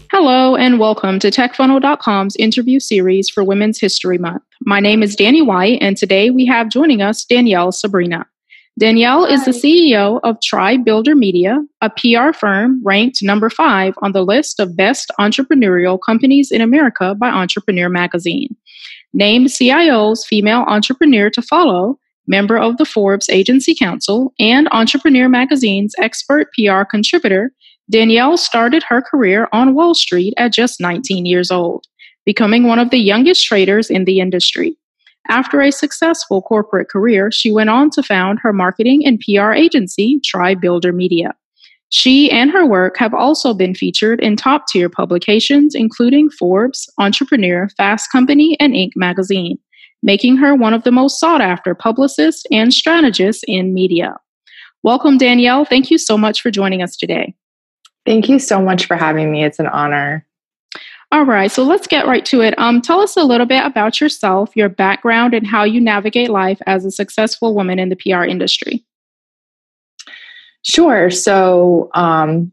Hello and welcome to TechFunnel.com's interview series for Women's History Month. My name is Danny White, and today we have joining us Danielle Sabrina. Danielle is the CEO of Tribe Builder Media, a PR firm ranked number 5 on the list of best entrepreneurial companies in America by Entrepreneur Magazine. Named CIO's Female Entrepreneur to Follow, member of the Forbes Agency Council, and Entrepreneur Magazine's expert PR contributor, Danielle started her career on Wall Street at just 19 years old, becoming one of the youngest traders in the industry. After a successful corporate career, she went on to found her marketing and PR agency, Tribe Builder Media. She and her work have also been featured in top-tier publications, including Forbes, Entrepreneur, Fast Company, and Inc. magazine, making her one of the most sought-after publicists and strategists in media. Welcome, Danielle. Thank you so much for joining us today. Thank you so much for having me. It's an honor. All right, so let's get right to it. Tell us a little bit about yourself, your background, and how you navigate life as a successful woman in the PR industry. Sure. So,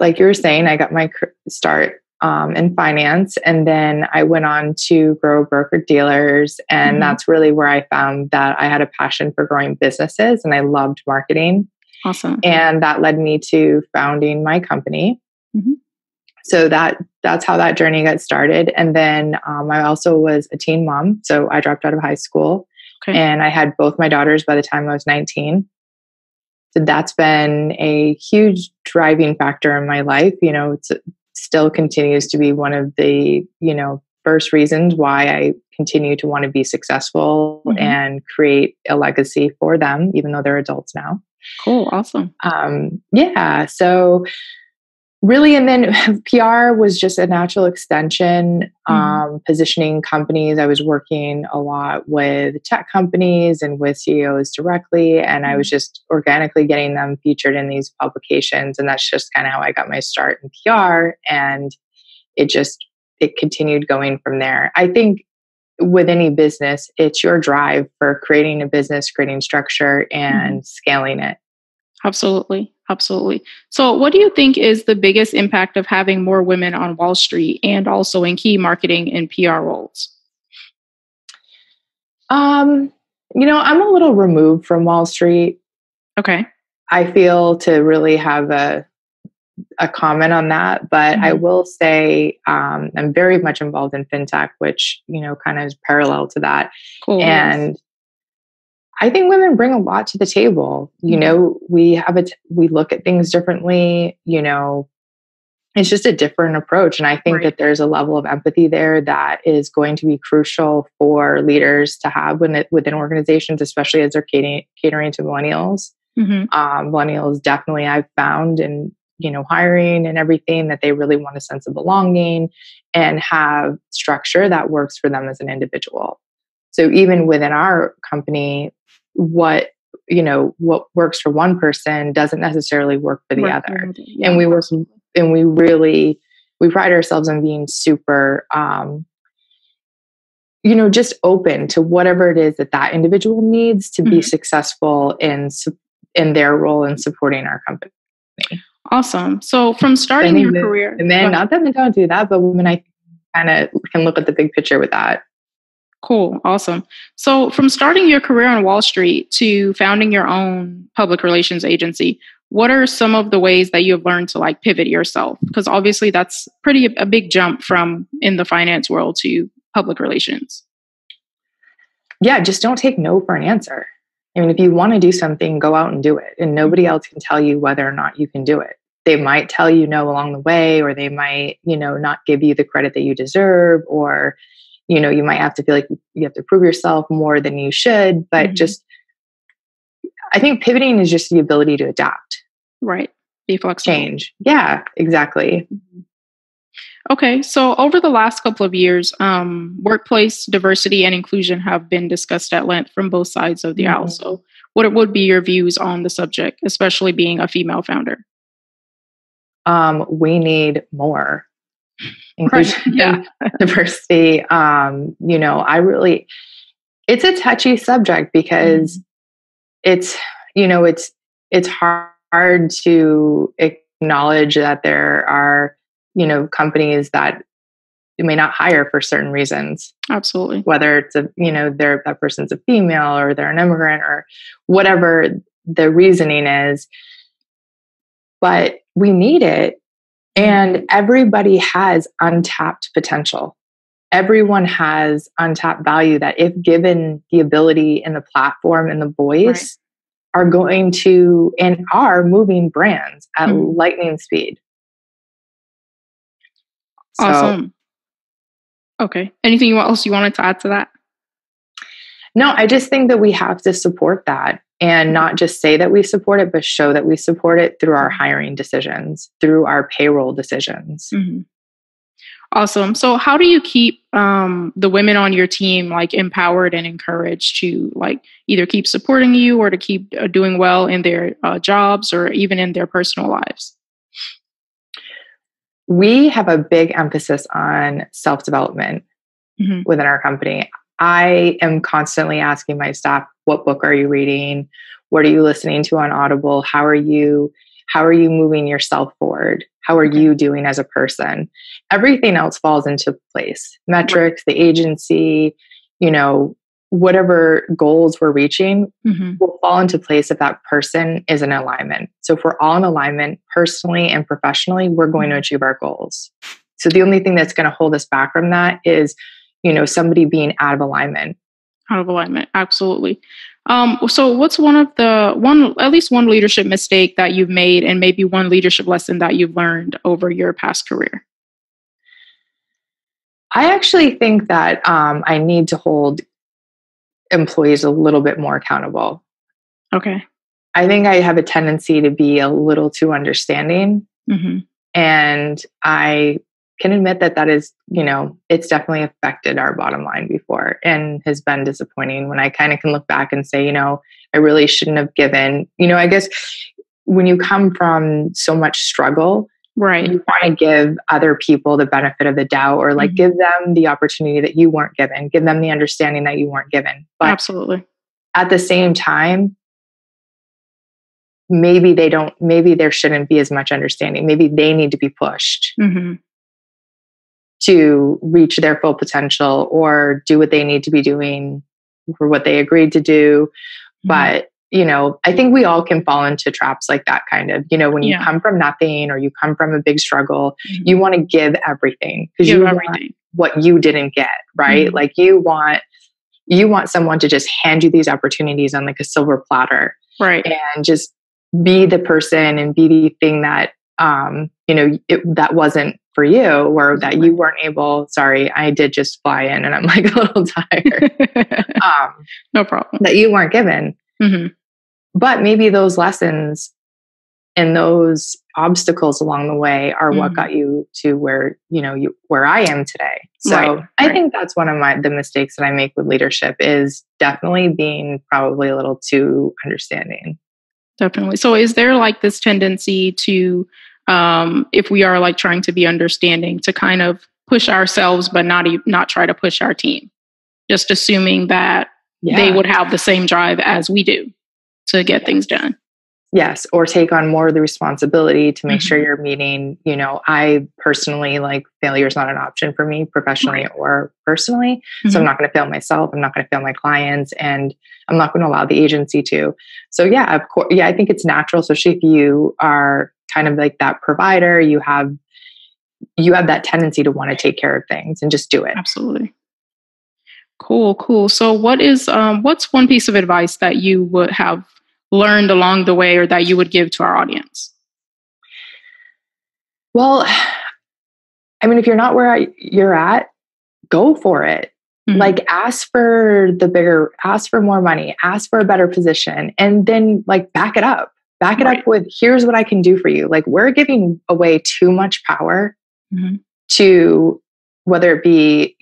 like you were saying, I got my start in finance, and then I went on to grow broker-dealers, and that's really where I found that I had a passion for growing businesses, and I loved marketing. Awesome. And that led me to founding my company. So that's how that journey got started. And then I also was a teen mom. So I dropped out of high school and I had both my daughters by the time I was 19. So that's been a huge driving factor in my life. You know, it still continues to be one of the, first reasons why I continue to want to be successful and create a legacy for them, even though they're adults now. Cool. Awesome. So really, and then PR was just a natural extension, positioning companies. I was working a lot with tech companies and with CEOs directly, and I was just organically getting them featured in these publications. And that's just kind of how I got my start in PR. And it continued going from there. I think with any business, it's your drive for creating a business, creating structure, and scaling it. Absolutely. Absolutely. So what do you think is the biggest impact of having more women on Wall Street and also in key marketing and PR roles? I'm a little removed from Wall Street. Okay. I feel to really have a comment on that, but I will say I'm very much involved in fintech, which, kind of is parallel to that. Cool. And I think women bring a lot to the table. We look at things differently, it's just a different approach. And I think that there's a level of empathy there that is going to be crucial for leaders to have within organizations, especially as they're catering to millennials. Millennials definitely I've found in, hiring and everything that they really want a sense of belonging and have structure that works for them as an individual. So even within our company, what works for one person doesn't necessarily work for the other. Yeah, and we pride ourselves on being super, just open to whatever it is that individual needs to be successful in their role in supporting our company. Awesome. So from starting your career, and then not that men don't do that, but women, I kind of can look at the big picture with that. Cool. Awesome. So from starting your career on Wall Street to founding your own public relations agency, what are some of the ways that you have learned to pivot yourself? Because obviously that's a big jump from in the finance world to public relations. Yeah. Just don't take no for an answer. I mean, if you want to do something, go out and do it. And nobody else can tell you whether or not you can do it. They might tell you no along the way, or they might, not give you the credit that you deserve, or you might have to feel like you have to prove yourself more than you should, but I think pivoting is just the ability to adapt. Right. Be flexible. Change. Yeah, exactly. Okay. So over the last couple of years, workplace diversity and inclusion have been discussed at length from both sides of the aisle. So what would be your views on the subject, especially being a female founder? We need more inclusion, diversity. It's a touchy subject because it's it's hard to acknowledge that there are, companies that may not hire for certain reasons. Absolutely. Whether it's that person's a female or they're an immigrant or whatever the reasoning is. But we need it. And everybody has untapped potential. Everyone has untapped value that, if given the ability and the platform and the voice, are going to and are moving brands at lightning speed. Awesome. Okay. Anything else you wanted to add to that? No, I just think that we have to support that, and not just say that we support it, but show that we support it through our hiring decisions, through our payroll decisions. Mm-hmm. Awesome. So how do you keep the women on your team like empowered and encouraged to like either keep supporting you or to keep doing well in their jobs or even in their personal lives? We have a big emphasis on self-development within our company. I am constantly asking my staff, what book are you reading? What are you listening to on Audible? How are you moving yourself forward? How are you doing as a person? Everything else falls into place. Metrics, the agency, whatever goals we're reaching will fall into place if that person is in alignment. So if we're all in alignment, personally and professionally, we're going to achieve our goals. So the only thing that's going to hold us back from that is, somebody being out of alignment. Out of alignment. Absolutely. So what's at least one leadership mistake that you've made, and maybe one leadership lesson that you've learned over your past career? I actually think that I need to hold employees a little bit more accountable. Okay. I think I have a tendency to be a little too understanding. And I can admit that is, it's definitely affected our bottom line before and has been disappointing when I kind of can look back and say, I really shouldn't have given, I guess when you come from so much struggle, you want to give other people the benefit of the doubt, or like give them the opportunity that you weren't given, give them the understanding that you weren't given. But absolutely, at the same time, maybe there shouldn't be as much understanding. Maybe they need to be pushed to reach their full potential or do what they need to be doing for what they agreed to do. But, I think we all can fall into traps like that kind of, when you come from nothing or you come from a big struggle, you want to give everything because you want what you didn't get, right? Like you want someone to just hand you these opportunities on like a silver platter, right? And just be the person and be the thing that, that wasn't for you, or that you weren't able. Sorry, I did just fly in and I'm like a little tired. No problem. That you weren't given. But maybe those lessons and those obstacles along the way are what got you to where I am today. So I think that's one of the mistakes that I make with leadership is definitely being probably a little too understanding. Definitely. So is there like this tendency to, if we are like trying to be understanding, to kind of push ourselves, but not try to push our team, just assuming that they would have the same drive as we do to get things done? Yes. Or take on more of the responsibility to make sure you're meeting, I personally failure is not an option for me professionally or personally. So I'm not going to fail myself. I'm not going to fail my clients, and I'm not going to allow the agency to. So of course. I think it's natural. Especially if you are kind of like that provider, you have that tendency to want to take care of things and just do it. Absolutely. Cool. So what's one piece of advice that you would have learned along the way, or that you would give to our audience? Well, I mean, if you're not where you're at, go for it. Like ask for more money, ask for a better position, and then back it up. Back it up with, here's what I can do for you. Like, we're giving away too much power to, whether it be,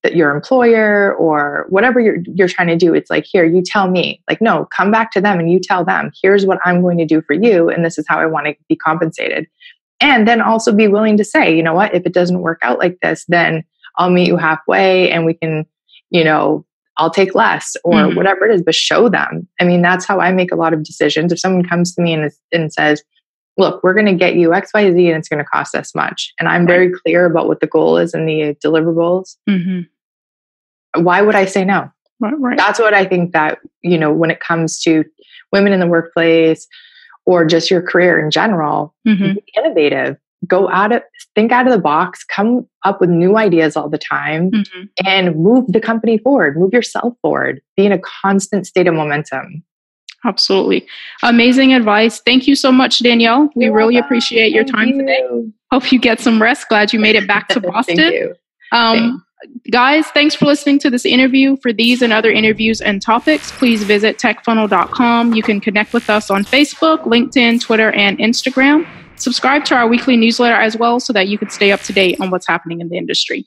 that your employer or whatever you're trying to do. It's like, here, you tell me. Like, no, come back to them and you tell them, here's what I'm going to do for you, and this is how I want to be compensated. And then also be willing to say, you know what, if it doesn't work out like this, then I'll meet you halfway and we can, I'll take less or whatever it is, but show them. I mean, that's how I make a lot of decisions. If someone comes to me and says, look, we're going to get you X, Y, Z, and it's going to cost us much. And I'm very clear about what the goal is and the deliverables. Why would I say no? Right. That's what I think that, when it comes to women in the workplace or just your career in general, be innovative, go out of, think out of the box, come up with new ideas all the time and move the company forward, move yourself forward, be in a constant state of momentum. Absolutely. Amazing advice. Thank you so much, Danielle. We really appreciate your time today. Hope you get some rest. Glad you made it back to Boston. Thank you. Guys, thanks for listening to this interview. For these and other interviews and topics, please visit techfunnel.com. You can connect with us on Facebook, LinkedIn, Twitter, and Instagram. Subscribe to our weekly newsletter as well so that you can stay up to date on what's happening in the industry.